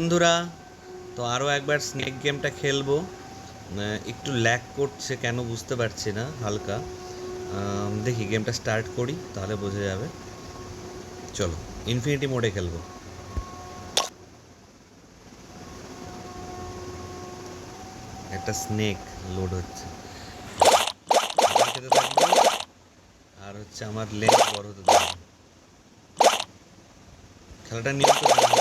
বন্ধুরা, তো আরও একবার স্নেক গেমটা খেলবো। একটু ল্যাগ করছে কেন বুঝতে পারছি না, হালকা। দেখি গেমটা স্টার্ট করি, তাহলে বোঝা যাবে। চলো, ইনফিনিটি মোডে খেলবো। একটা স্নেক লোড হচ্ছে, খেতে থাকবো। আর হচ্ছে আমার লেন্থ বড় হতে থাকবে। খেলাটা নিয়ম তো জানি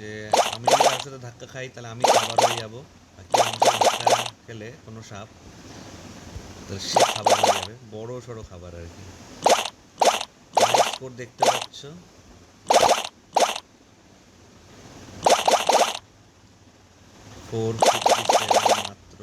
যে আমি যদি তার সাথে ধাক্কা খাই তাহলে আমি খাবার হয়ে যাবো। আর কেউ আমার সাথে ধাক্কা খেলে কোনো সাপ, তাহলে সে খাবার হয়ে যাবে, বড় সড়ো খাবার আর কি। স্কোর দেখতে পাচ্ছ, 457 মাত্র।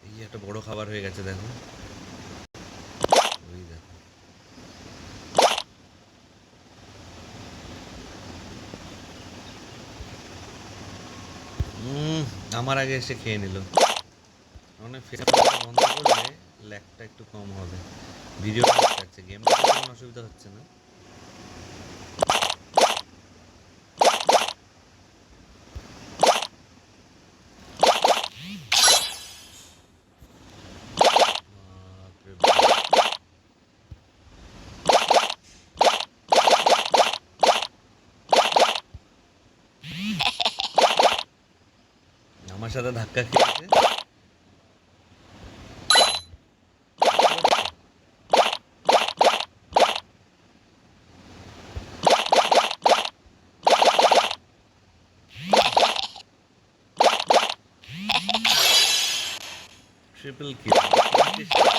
এই একটা বড় খাবার হয়ে গেছে, দেখো। ওই দেখো, আমার আগে এসে খেয়ে নিল। মানে ফেসবুকটা বন্ধ করলে ল্যাগটা একটু কম হবে, ভিডিওটা যাচ্ছে, গেমটা কোনো অসুবিধা হচ্ছে না। বাপরে বাপ। আমার সাথে ধাক্কা খেয়েছে। ট্রিপল কিল,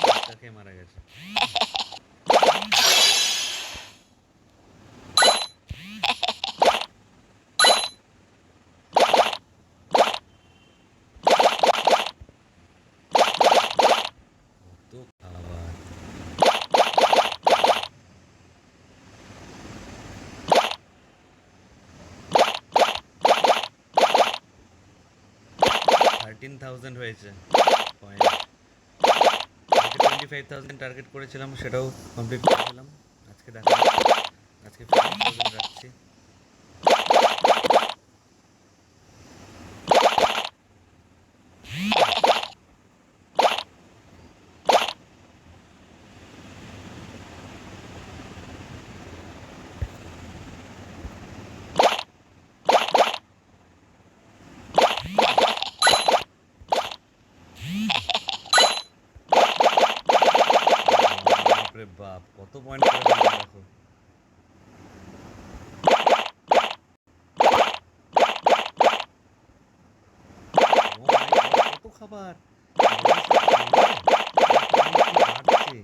ধাক্কা খেয়ে মারা গেছে। কত খাবার! $13,000 হয়েছে পয়েন্ট। 25,000 টার্গেট করেছিলাম, সেটাও কমপ্লিট করেছিলাম। আজকে দেখা যাক, আজকে 15,000 রাখছি। বাপরে বাপ, কত পয়েন্ট করে ফেললাম দেখো। ও মাই গড, কত খাবার! বাড়ছে।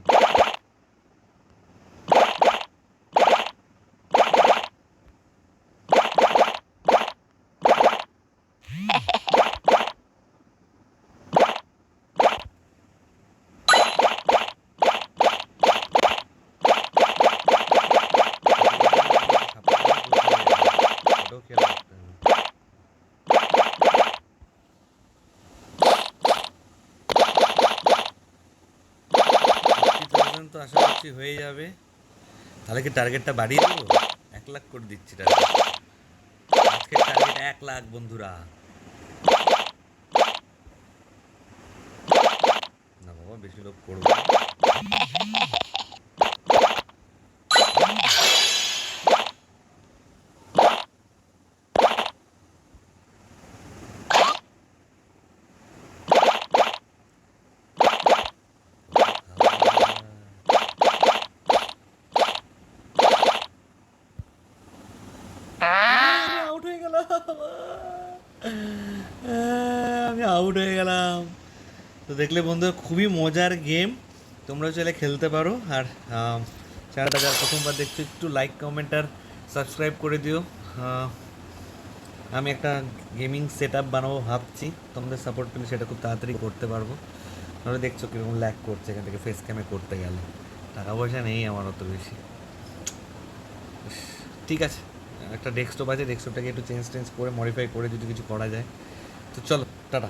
ওটাও খেয়াল রাখতে হবে। 50,000 তো আশা করছি হয়ে যাবে। তাহলে কি টার্গেটটা বাড়িয়ে দেবো? 1 লাখ করে দিচ্ছি টার্গেট। আজকের টার্গেট 1 লাখ বন্ধুরা। না বাবা, বেশি লোক করবো না। আমি আউট হয়ে গেলাম, আমি আউট হয়ে গেলাম। তো দেখলে বন্ধুরা, খুবই মজার গেম, তোমরা চাইলে খেলতে পারো। আর চ্যানেলটা যারা প্রথমবার দেখছো, একটু লাইক কমেন্ট আর সাবস্ক্রাইব করে দিও। আমি একটা গেমিং সেট আপ বানাবো ভাবছি, তোমাদের সাপোর্ট পেলে সেটা খুব তাড়াতাড়ি করতে পারবো। তাহলে দেখছো কীরকম ল্যাগ করছে এখান থেকে ফেস ক্যামে করতে গেলে। টাকা পয়সা নেই আমার অত বেশি। ঠিক আছে, একটা ডেস্কটপ আছে, ডেস্কটপটাকে একটু চেঞ্জ করে মডিফাই করে যদি কিছু করা যায়। তো চলো, টাটা।